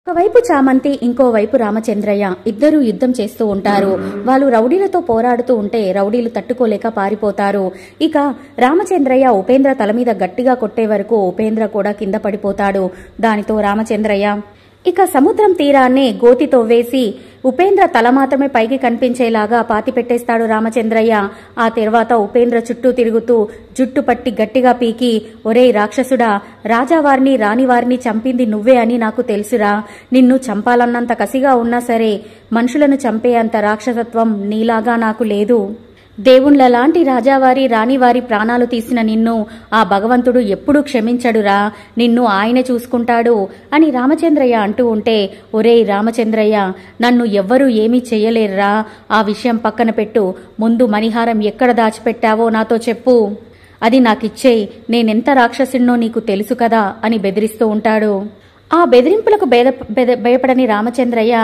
ఒకవైపు చామంతి, ఇంకోవైపు రామచంద్రయ్య ఇద్దరూ యుద్ధం చేస్తూ ఉంటారు. వాళ్ళు రౌడీలతో పోరాడుతూ ఉంటే రౌడీలు తట్టుకోలేక పారిపోతారు. ఇక రామచంద్రయ్య ఉపేంద్ర తల మీద గట్టిగా కొట్టే వరకు ఉపేంద్ర కూడా కింద పడిపోతాడు. దానితో రామచంద్రయ్య ఇక సముద్రం తీరాన్నే గోతితో వేసి ఉపేంద్ర తల మాత్రమే పైకి కనిపించేలాగా పాతి పెట్టేస్తాడు రామచంద్రయ్య. ఆ తర్వాత ఉపేంద్ర చుట్టూ తిరుగుతూ జుట్టు పట్టి గట్టిగా పీకి, ఒరేయ్ రాక్షసుడా, రాజావారిని రాణివారిని చంపింది నువ్వే అని నాకు తెలుసురా. నిన్ను చంపాలన్నంత కసిగా ఉన్నా సరే మనుషులను చంపేంత రాక్షసత్వం నీలాగా నాకు లేదు. దేవుళ్లలాంటి రాజావారి రాణివారి ప్రాణాలు తీసిన నిన్ను ఆ భగవంతుడు ఎప్పుడూ క్షమించడురా, నిన్ను ఆయనే చూసుకుంటాడు అని రామచంద్రయ్య అంటూ ఉంటే, ఒరేయ్ రామచంద్రయ్య, నన్ను ఎవ్వరూ ఏమీ చెయ్యలేరురా. ఆ విషయం పక్కన పెట్టు, ముందు మణిహారం ఎక్కడ దాచిపెట్టావో నాతో చెప్పు, అది నాకిచ్చేయ్, నేనెంత రాక్షసున్నో నీకు తెలుసు కదా అని బెదిరిస్తూ ఉంటాడు. ఆ బెదిరింపులకు భయపడని రామచంద్రయ్య,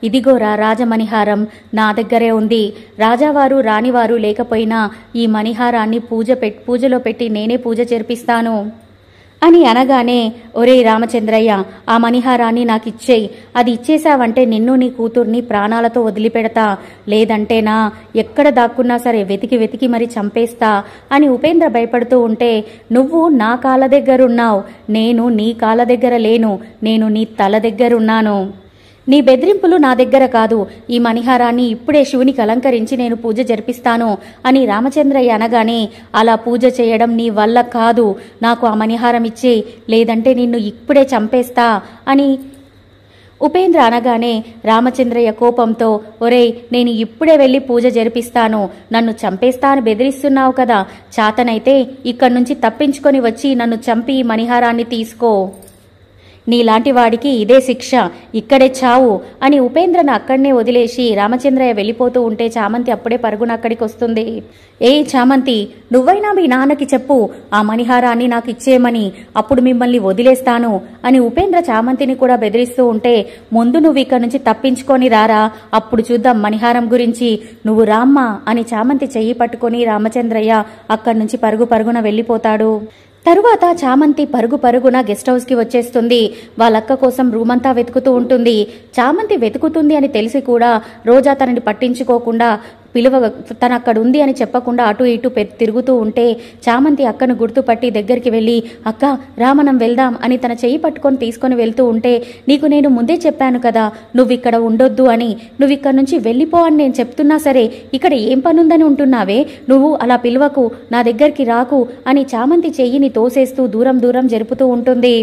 ఇదిగోరా రాజమణిహారం, నా దగ్గరే ఉంది. రాజావారు రాణివారు లేకపోయినా ఈ మణిహారాన్ని పూజలో పెట్టి నేనే పూజ జరిపిస్తాను అని అనగానే, ఒరే రామచంద్రయ్య, ఆ మణిహారాన్ని నాకిచ్చేయి. అది ఇచ్చేశావంటే నిన్ను నీ కూతుర్ని ప్రాణాలతో వదిలిపెడతా, లేదంటేనా ఎక్కడ దాక్కున్నా సరే వెతికి వెతికి మరి చంపేస్తా అని ఉపేంద్ర భయపడుతూ ఉంటే, నువ్వు నా కాళ్ళ దగ్గరున్నావు, నేను నీ కాళ్ళ దగ్గర లేను, నేను నీ తల దగ్గరున్నాను. నీ బెదిరింపులు నా దగ్గర కాదు. ఈ మణిహారాన్ని ఇప్పుడే శివునికి అలంకరించి నేను పూజ జరిపిస్తాను అని రామచంద్రయ్య అనగానే, అలా పూజ చేయడం నీ వల్ల కాదు, నాకు ఆ మణిహారం ఇచ్చేయి, లేదంటే నిన్ను ఇప్పుడే చంపేస్తా అని ఉపేంద్ర అనగానే రామచంద్రయ్య కోపంతో, ఒరేయ్, నేను ఇప్పుడే వెళ్లి పూజ జరిపిస్తాను, నన్ను చంపేస్తా అని బెదిరిస్తున్నావు కదా, చాతనైతే ఇక్కడి నుంచి తప్పించుకొని వచ్చి నన్ను చంపి ఈ మణిహారాన్ని తీసుకో, నీలాంటి వాడికి ఇదే శిక్ష, ఇక్కడే చావు అని ఉపేంద్రను అక్కడనే వదిలేసి రామచంద్రయ్య వెళ్ళిపోతూ ఉంటే చామంతి అప్పుడే పరుగున అక్కడికి వస్తుంది. ఏయ్ చామంతి, నువ్వైనా మీ నాన్నకి చెప్పు ఆ మణిహారాన్ని నాకు ఇచ్చేయమని, అప్పుడు మిమ్మల్ని వదిలేస్తాను అని ఉపేంద్ర చామంతిని కూడా బెదిరిస్తూ ఉంటే, ముందు నువ్వు ఇక్కడి నుంచి తప్పించుకొని రారా, అప్పుడు చూద్దాం మణిహారం గురించి, నువ్వు రామ్మా అని చామంతి చెయ్యి పట్టుకుని రామచంద్రయ్య అక్కడి నుంచి పరుగున వెళ్ళిపోతాడు. తరువాత చామంతి పరుగున గెస్ట్ హౌస్ కి వచ్చేస్తుంది. వాళ్ళక్క కోసం రూమంతా వెతుకుతూ ఉంటుంది. చామంతి వెతుకుతుంది అని తెలిసి కూడా రోజా తనని పట్టించుకోకుండా తన అక్కడ ఉంది అని చెప్పకుండా అటు ఇటు తిరుగుతూ ఉంటే చామంతి అక్కను గుర్తుపట్టి దగ్గరికి వెళ్ళి, అక్క రా మనం వెళ్దాం అని తన చెయ్యి పట్టుకొని తీసుకొని వెళ్తూ ఉంటే, నీకు నేను ముందే చెప్పాను కదా నువ్వు ఇక్కడ ఉండొద్దు అని, నువ్వు ఇక్కడ నుంచి వెళ్ళిపో అని నేను చెప్తున్నా సరే ఇక్కడ ఏం పనుందని ఉంటున్నావే, నువ్వు అలా పిలవకు, నా దగ్గరికి రాకు అని చామంతి చెయ్యిని తోసేస్తూ దూరం జరుపుతూ ఉంటుంది.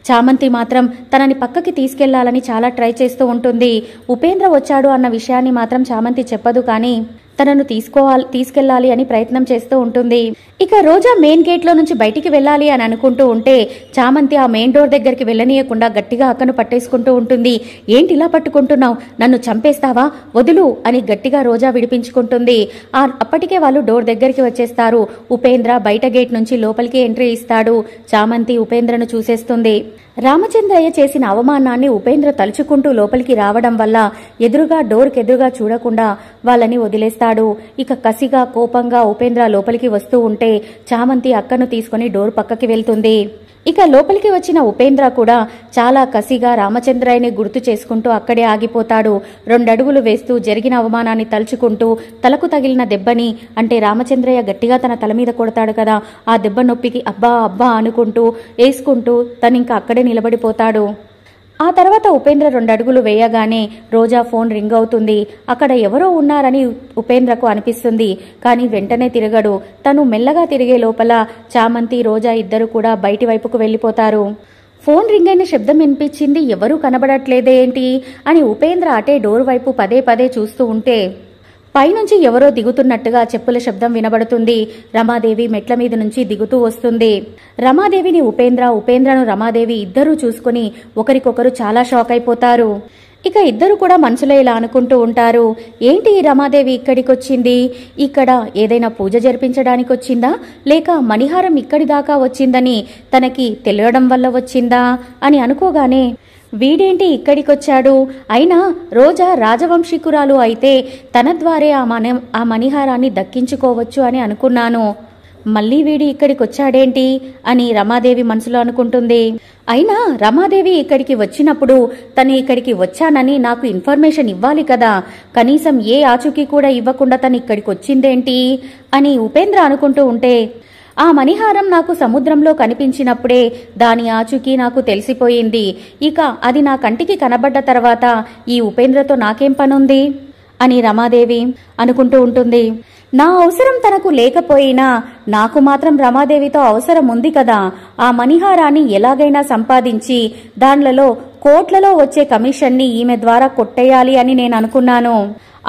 చామంతి మాత్రం తనని పక్కకి తీసుకెళ్లాలని చాలా ట్రై చేస్తూ ఉంటుంది. ఉపేంద్ర వచ్చాడు అన్న విషయాన్ని మాత్రం చామంతి చెప్పదు, కానీ తనను తీసుకెళ్లాలి అని ప్రయత్నం చేస్తూ ఉంటుంది. ఇక రోజా మెయిన్ గేట్ లో నుంచి బయటికి వెళ్ళాలి అని అనుకుంటూ ఉంటే చామంతి ఆ మెయిన్ డోర్ దగ్గరికి వెళ్ళనీయకుండా గట్టిగా అక్కను పట్టేసుకుంటూ ఉంటుంది. ఏంటి ఇలా పట్టుకుంటున్నావు, నన్ను చంపేస్తావా, వదులు అని గట్టిగా రోజా విడిపించుకుంటుంది. అప్పటికే వాళ్ళు డోర్ దగ్గరికి వచ్చేస్తారు. ఉపేంద్ర బయట గేట్ నుంచి లోపలికి ఎంట్రీ ఇస్తాడు. చామంతి ఉపేంద్రను చూసేస్తుంది. రామచంద్రయ్య చేసిన అవమానాన్ని ఉపేంద్ర తలుచుకుంటూ లోపలికి రావడం వల్ల డోర్కెదురుగా చూడకుండా వాళ్ళని వదిలేస్తాడు. ఇక కసిగా కోపంగా ఉపేంద్ర లోపలికి వస్తూ ఉంటే చామంతి అక్కను తీసుకుని డోర్ పక్కకి వెళ్తుంది. ఇక లోపలికి వచ్చిన ఉపేంద్ర కూడా చాలా కసిగా రామచంద్రయ్యని గుర్తు చేసుకుంటూ అక్కడే ఆగిపోతాడు. 2 అడుగులు వేస్తూ జరిగిన అవమానాన్ని తలుచుకుంటూ తలకు తగిలిన దెబ్బని, అంటే రామచంద్రయ్య గట్టిగా తన తల మీద కొడతాడు కదా, ఆ దెబ్బ నొప్పికి అబ్బా అనుకుంటూ వేసుకుంటూ తనింక అక్కడే నిలబడిపోతాడు. ఆ తర్వాత ఉపేంద్ర 2 అడుగులు వేయగానే రోజా ఫోన్ రింగ్ అవుతుంది. అక్కడ ఎవరో ఉన్నారని ఉపేంద్రకు అనిపిస్తుంది, కానీ వెంటనే తిరగడు. తను మెల్లగా తిరిగే లోపల చామంతి రోజా ఇద్దరు కూడా బయటి వైపుకు వెళ్లిపోతారు. ఫోన్ రింగ్ అయిన శబ్దం వినిపించింది, ఎవరూ కనబడట్లేదేంటి అని ఉపేంద్ర అటే డోర్ వైపు పదే చూస్తూ ఉంటే పైనుంచి ఎవరో దిగుతున్నట్టుగా చెప్పుల శబ్దం వినబడుతుంది. రమాదేవి మెట్ల మీద నుంచి దిగుతూ వస్తుంది. రమాదేవిని ఉపేంద్రను రమాదేవి ఇద్దరూ చూసుకుని ఒకరికొకరు చాలా షాక్ అయిపోతారు. ఇక ఇద్దరు కూడా మనసులో ఇలా అనుకుంటూ ఉంటారు, ఏంటి ఈ రమాదేవి ఇక్కడికొచ్చింది, ఇక్కడ ఏదైనా పూజ జరిపించడానికి వచ్చిందా, లేక మణిహారం ఇక్కడి దాకా వచ్చిందని తనకి తెలియడం వల్ల వచ్చిందా అని అనుకోగానే, వీడేంటి ఇక్కడికొచ్చాడు, అయినా రోజా రాజవంశీకురాలు అయితే తన ద్వారే ఆ మణిహారాన్ని దక్కించుకోవచ్చు అని అనుకున్నాను, మళ్ళీ వీడి ఇక్కడికి వచ్చాడేంటి అని రమాదేవి మనసులో అనుకుంటుంది. అయినా రమాదేవి ఇక్కడికి వచ్చినప్పుడు తను ఇక్కడికి వచ్చానని నాకు ఇన్ఫర్మేషన్ ఇవ్వాలి కదా, కనీసం ఏ ఆచూకీ కూడా ఇవ్వకుండా తను ఇక్కడికి వచ్చిందేంటి అని ఉపేంద్ర అనుకుంటూ ఉంటే, ఆ మణిహారం నాకు సముద్రంలో కనిపించినప్పుడే దాని ఆచూకీ నాకు తెలిసిపోయింది. ఇక అది నా కంటికి కనబడ్డ తర్వాత ఈ ఉపేంద్రతో నాకేం పనుంది అని రమాదేవి అనుకుంటూ ఉంటుంది. నా అవసరం తనకు లేకపోయినా నాకు మాత్రం రమాదేవితో అవసరం ఉంది కదా. ఆ మణిహారాన్ని ఎలాగైనా సంపాదించి దానిలో కోట్లలో వచ్చే కమిషన్ని ఈమె ద్వారా కొట్టేయాలి అని నేను అనుకున్నాను.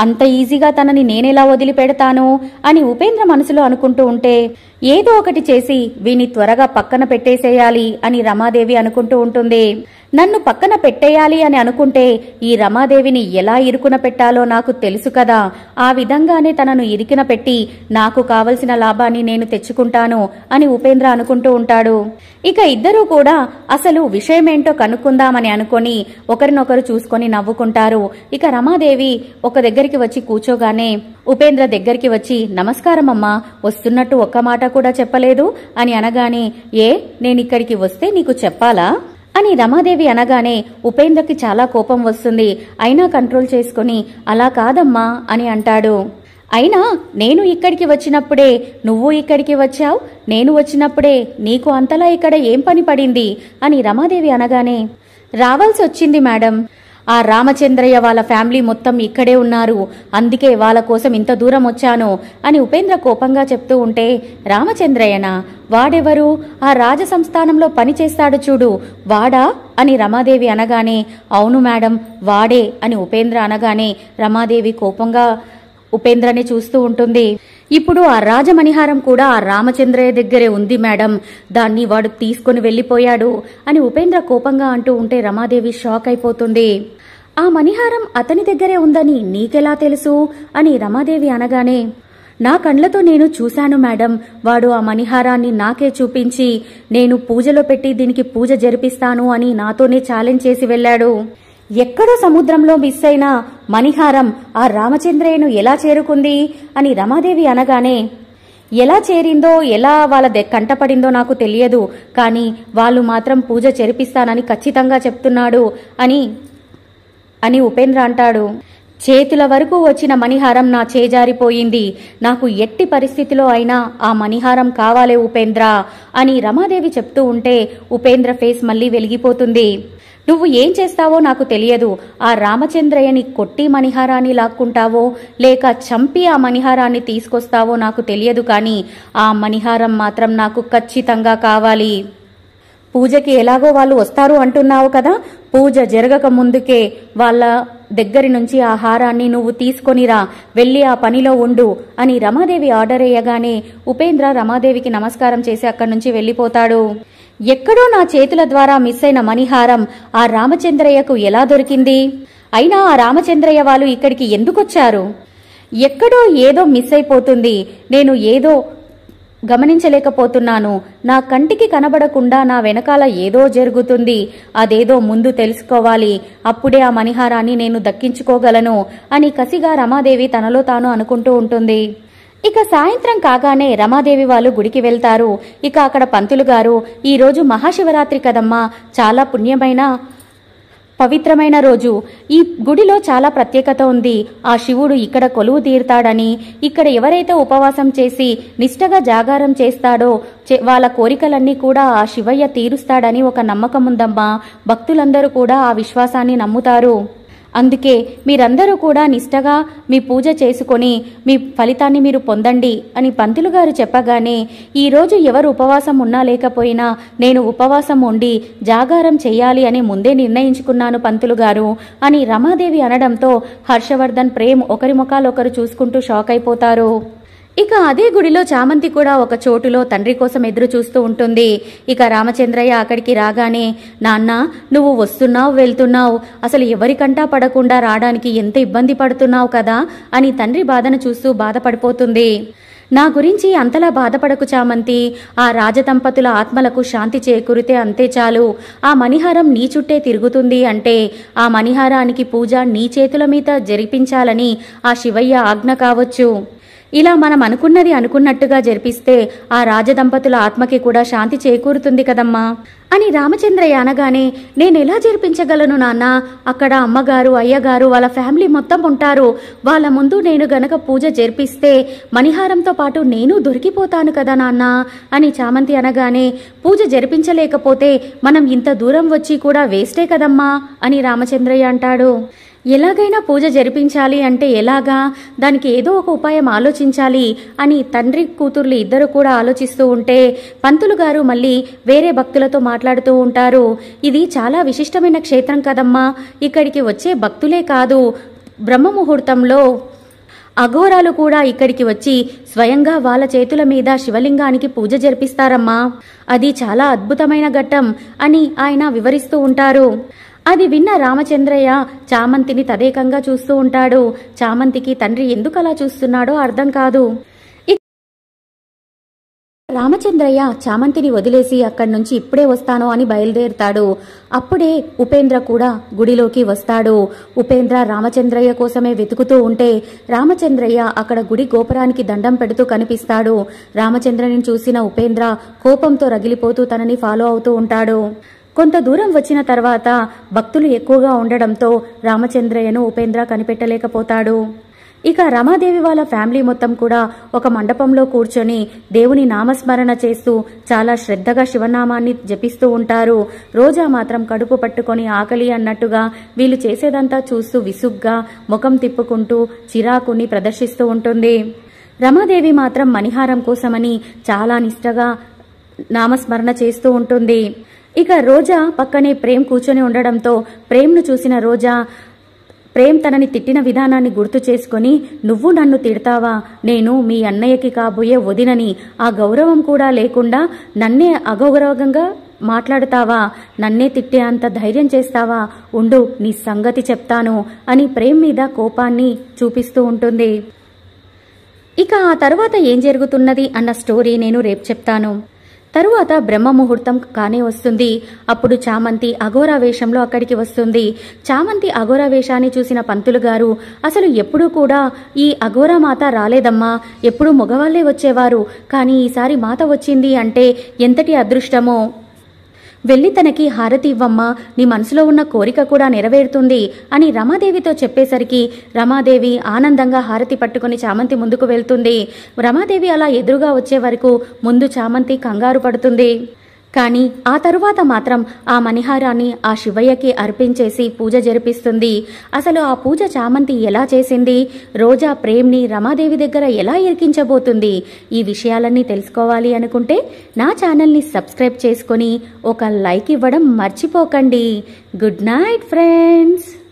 అంత ఈజీగా తనని నేనెలా వదిలిపెడతాను అని ఉపేంద్ర మనసులో అనుకుంటూ ఉంటే, ఏదో ఒకటి చేసి వీని త్వరగా పక్కన పెట్టేసేయాలి అని రమాదేవి అనుకుంటూ ఉంటుంది. నన్ను పక్కన పెట్టేయాలి అని అనుకుంటే ఈ రమాదేవిని ఎలా ఇరుకున పెట్టాలో నాకు తెలుసు కదా, ఆ విధంగానే తనను ఇరికిన పెట్టి నాకు కావలసిన లాభాన్ని నేను తెచ్చుకుంటాను అని ఉపేంద్ర అనుకుంటూ ఉంటాడు. ఇక ఇద్దరూ కూడా అసలు విషయమేంటో కనుక్కుందామని అనుకొని ఒకరినొకరు చూసుకొని నవ్వుకుంటారు. ఇక రమాదేవి ఒక దగ్గరికి వచ్చి కూర్చోగానే ఉపేంద్ర దగ్గరికి వచ్చి, నమస్కారం అమ్మా, వస్తున్నట్టు ఒక్క మాట కూడా చెప్పలేదు అని అనగానే, నేనిక్కడికి వస్తే నీకు చెప్పాలా అని రమాదేవి అనగానే ఉపేంద్రకి చాలా కోపం వస్తుంది. అయినా కంట్రోల్ చేసుకుని, అలా కాదమ్మా అని అంటాడు. అయినా నేను ఇక్కడికి వచ్చినప్పుడే నువ్వు ఇక్కడికి వచ్చావు, నేను వచ్చినప్పుడే నీకు అంతలా ఇక్కడ ఏం పని పడింది అని రమాదేవి అనగానే, రావాల్సి వచ్చింది మేడం, ఆ రామచంద్రయ్య వాళ్ళ ఫ్యామిలీ మొత్తం ఇక్కడే ఉన్నారు, అందుకే వాళ్ళ కోసం ఇంత దూరం వచ్చాను అని ఉపేంద్ర కోపంగా చెప్తూ ఉంటే, రామచంద్రయ్యనా, వాడెవరు, ఆ రాజసంస్థానంలో పనిచేస్తాడు చూడు వాడా అని రమాదేవి అనగానే, అవును మేడం వాడే అని ఉపేంద్ర అనగానే రమాదేవి కోపంగా ఉపేంద్రని చూస్తూ ఉంటుంది. ఇప్పుడు ఆ రాజమణిహారం కూడా ఆ రామచంద్రయ్య దగ్గరే ఉంది మేడం, దాన్ని వాడు తీసుకుని వెళ్లిపోయాడు అని ఉపేంద్ర కోపంగా అంటూ ఉంటే రమాదేవి షాక్ అయిపోతుంది. ఆ మణిహారం అతని దగ్గరే ఉందని నీకెలా తెలుసు అని రమాదేవి అనగానే, నా కళ్లతో నేను చూశాను మేడం, వాడు ఆ మణిహారాన్ని నాకే చూపించి నేను పూజలో పెట్టి దీనికి పూజ జరిపిస్తాను అని నాతోనే ఛాలెంజ్ చేసి వెళ్లాడు. ఎక్కడో సముద్రంలో మిస్ అయిన మణిహారం ఆ రామచంద్రయ్యను ఎలా చేరుకుంది అని రమాదేవి అనగానే, ఎలా చేరిందో ఎలా వాళ్ళ కంటపడిందో నాకు తెలియదు, కానీ వాళ్ళు మాత్రం పూజ జరిపిస్తానని ఖచ్చితంగా చెప్తున్నాడు అని ఉపేంద్ర అంటాడు. చేతుల వరకు వచ్చిన మణిహారం నా చేజారిపోయింది, నాకు ఎట్టి పరిస్థితిలో అయినా ఆ మణిహారం కావాలే ఉపేంద్ర అని రమాదేవి చెప్తూ ఉంటే ఉపేంద్ర ఫేస్ మళ్లీ వెలిగిపోతుంది. నువ్వు ఏం చేస్తావో నాకు తెలియదు, ఆ రామచంద్రయ్యని కొట్టి మణిహారాన్ని లాక్కుంటావో లేక చంపి ఆ మణిహారాన్ని తీసుకొస్తావో నాకు తెలియదు, కానీ ఆ మణిహారం మాత్రం నాకు ఖచ్చితంగా కావాలి. పూజకి ఎలాగో వాళ్ళు వస్తారు అంటున్నావు కదా, పూజ జరగక ముందుకే వాళ్ళ దగ్గరి నుంచి ఆ హారాన్ని నువ్వు తీసుకొనిరా, వెళ్లి ఆ పనిలో ఉండు అని రమాదేవి ఆర్డర్ అయ్యగానే ఉపేంద్ర రమాదేవికి నమస్కారం చేసి అక్కడి నుంచి వెళ్లిపోతాడు. ఎక్కడో నా చేతుల ద్వారా మిస్ అయిన మణిహారం ఆ రామచంద్రయ్యకు ఎలా దొరికింది? అయినా ఆ రామచంద్రయ్య వాళ్ళు ఇక్కడికి ఎందుకొచ్చారు? ఎక్కడో ఏదో మిస్ అయిపోతుంది, నేను ఏదో గమనించలేకపోతున్నాను, నా కంటికి కనబడకుండా నా వెనకాల ఏదో జరుగుతుంది, అదేదో ముందు తెలుసుకోవాలి, అప్పుడే ఆ మణిహారాన్ని నేను దక్కించుకోగలను అని కసిగా రమాదేవి తనలో తాను అనుకుంటూ ఉంటుంది. ఇక సాయంత్రం కాగానే రమాదేవి వాళ్ళు గుడికి వెళ్తారు. ఇక అక్కడ పంతులు గారు, ఈరోజు మహాశివరాత్రి కదమ్మా, చాలా పుణ్యమైన పవిత్రమైన రోజు, ఈ గుడిలో చాలా ప్రత్యేకత ఉంది, ఆ శివుడు ఇక్కడ కొలువు తీరుతాడని, ఇక్కడ ఎవరైతే ఉపవాసం చేసి నిష్టగా జాగారం చేస్తాడో వాళ్ళ కోరికలన్నీ కూడా ఆ శివయ్య తీరుస్తాడని ఒక నమ్మకం ఉందమ్మా, భక్తులందరూ కూడా ఆ విశ్వాసాన్ని నమ్ముతారు, అందుకే మీరందరూ కూడా నిష్టగా మీ పూజ చేసుకొని మీ ఫలితాన్ని మీరు పొందండి అని పంతులు గారు చెప్పగానే, ఈరోజు ఎవరు ఉపవాసం ఉన్నా లేకపోయినా నేను ఉపవాసం ఉండి జాగారం చెయ్యాలి అని ముందే నిర్ణయించుకున్నాను పంతులు గారు అని రమాదేవి అనడంతో హర్షవర్ధన్, ప్రేమ్ ఒకరి ముఖాలొకరు చూసుకుంటూ షాక్ అయిపోతారు. ఇక అదే గుడిలో చామంతి కూడా ఒక చోటులో తండ్రి కోసం ఎదురు చూస్తూ ఉంటుంది. ఇక రామచంద్రయ్య అక్కడికి రాగానే, నాన్న నువ్వు వస్తున్నావు వెళ్తున్నావు, అసలు ఎవరికంటా పడకుండా రావడానికి ఎంత ఇబ్బంది పడుతున్నావు కదా అని తండ్రి బాధను చూస్తూ బాధపడిపోతుంది. నా గురించి అంతలా బాధపడకు చామంతి, ఆ రాజదంపతుల ఆత్మలకు శాంతి చేకూరితే అంతే చాలు, ఆ మణిహారం నీ చుట్టే తిరుగుతుంది అంటే ఆ మణిహారానికి పూజ నీ చేతుల మీద జరిపించాలని ఆ శివయ్య ఆజ్ఞ కావచ్చు. ఇలా మనం అనుకున్నది అనుకున్నట్టుగా జరిపిస్తే ఆ రాజదంపతుల ఆత్మకి కూడా శాంతి చేకూరుతుంది కదమ్మా అని రామచంద్రయ్య అనగానే, నేనెలా జరిపించగలను నాన్న? అక్కడ అమ్మగారు, అయ్యగారు, వాళ్ళ ఫ్యామిలీ మొత్తం ఉంటారు. వాళ్ళ ముందు నేను గనక పూజ జరిపిస్తే మణిహారంతో పాటు నేను దొరికిపోతాను కదా నాన్న అని చామంతి అనగానే, పూజ జరిపించలేకపోతే మనం ఇంత దూరం వచ్చి కూడా వేస్టే కదమ్మా అని రామచంద్రయ్య అంటాడు. ఎలాగైనా పూజ జరిపించాలి అంటే ఎలాగా? దానికి ఏదో ఒక ఉపాయం ఆలోచించాలి అని తండ్రి కూతుర్లు ఇద్దరు కూడా ఆలోచిస్తూ ఉంటే పంతులు గారు మళ్ళీ వేరే భక్తులతో మాట్లాడుతూ ఉంటారు. ఇది చాలా విశిష్టమైన క్షేత్రం కదమ్మా, ఇక్కడికి వచ్చే భక్తులే కాదు, బ్రహ్మ ముహూర్తంలో అఘోరాలు కూడా ఇక్కడికి వచ్చి స్వయంగా వాళ్ళ చేతుల మీద శివలింగానికి పూజ జరిపిస్తారమ్మా. అది చాలా అద్భుతమైన ఘట్టం అని ఆయన వివరిస్తూ ఉంటారు. అది విన్న రామచంద్రయ్య చామంతిని తదేకంగా చూస్తూ ఉంటాడు. చామంతికి తండ్రి ఎందుకు అలా చూస్తున్నాడో అర్థం కాదు. రామచంద్రయ్య చామంతిని వదిలేసి అక్కడి నుంచి ఇప్పుడే వస్తాను అని బయలుదేరుతాడు. అప్పుడే ఉపేంద్ర కూడా గుడిలోకి వస్తాడు. ఉపేంద్ర రామచంద్రయ్య కోసమే వెతుకుతూ ఉంటే రామచంద్రయ్య అక్కడ గుడి గోపురానికి దండం పెడుతూ కనిపిస్తాడు. రామచంద్రని చూసిన ఉపేంద్ర కోపంతో రగిలిపోతూ తనని ఫాలో అవుతూ ఉంటాడు. కొంత దూరం వచ్చిన తర్వాత భక్తులు ఎక్కువగా ఉండడంతో రామచంద్రయ్యను ఉపేంద్ర కనిపెట్టలేకపోతాడు. ఇక రమాదేవి వాళ్ళ ఫ్యామిలీ మొత్తం కూడా ఒక మండపంలో కూర్చొని దేవుని నామస్మరణ చేస్తూ చాలా శ్రద్ధగా శివనామాన్ని జపిస్తూ ఉంటారు. రోజా మాత్రం కడుపు పట్టుకొని ఆకలి అన్నట్టుగా వీళ్ళు చేసేదంతా చూస్తూ విసుగ్గా ముఖం తిప్పుకుంటూ చిరాకుని ప్రదర్శిస్తూ ఉంటుంది. రమాదేవి మాత్రం మణిహారం కోసమని చాలా నిష్టగా నామస్మరణ చేస్తూ ఉంటుంది. ఇక రోజా పక్కనే ప్రేమ్ కూర్చొని ఉండడంతో ప్రేమ్ను చూసిన రోజా ప్రేమ్ తనని తిట్టిన విధానాన్ని గుర్తు చేసుకుని, నువ్వు నన్ను తిడతావా? నేను మీ అన్నయ్యకి కాబోయే వదినని, ఆ గౌరవం కూడా లేకుండా నన్నే అగౌరవంగా మాట్లాడతావా? నన్నే తిట్టే అంత ధైర్యం చేస్తావా? ఉండు, నీ సంగతి చెప్తాను అని ప్రేమ్ మీద కోపాన్ని చూపిస్తూ ఉంటుంది. ఇక ఆ తర్వాత ఏం జరుగుతున్నది అన్న స్టోరీ నేను రేపు చెప్తాను. తరువాత బ్రహ్మ ముహూర్తం కానే వస్తుంది. అప్పుడు చామంతి అఘోరా వేషంలో అక్కడికి వస్తుంది. చామంతి అఘోరా వేషాన్ని చూసిన పంతులు గారు, అసలు ఎప్పుడూ కూడా ఈ అఘోరా మాత రాలేదమ్మా, ఎప్పుడూ మగవాళ్లే వచ్చేవారు, కానీ ఈసారి మాత వచ్చింది అంటే ఎంతటి అదృష్టమో, వెళ్ళి తనకి హారతి ఇవ్వమ్మా, నీ మనసులో ఉన్న కోరిక కూడా నెరవేరుతుంది అని రమాదేవితో చెప్పేసరికి రమాదేవి ఆనందంగా హారతి పట్టుకుని చామంతి ముందుకు వెళ్తుంది. రమాదేవి అలా ఎదురుగా వచ్చే వరకు ముందు చామంతి కంగారు పడుతుంది. కానీ ఆ తరువాత మాత్రం ఆ మణిహారాన్ని ఆ శివయ్యకి అర్పించేసి పూజ జరిపిస్తుంది. అసలు ఆ పూజ చామంతి ఎలా చేసింది? రోజా ప్రేమ్ని రమాదేవి దగ్గర ఎలా ఇరికించబోతుంది? ఈ విషయాలన్నీ తెలుసుకోవాలి అనుకుంటే నా ఛానల్ని సబ్స్క్రైబ్ చేసుకొని ఒక లైక్ ఇవ్వడం మర్చిపోకండి. Good night friends.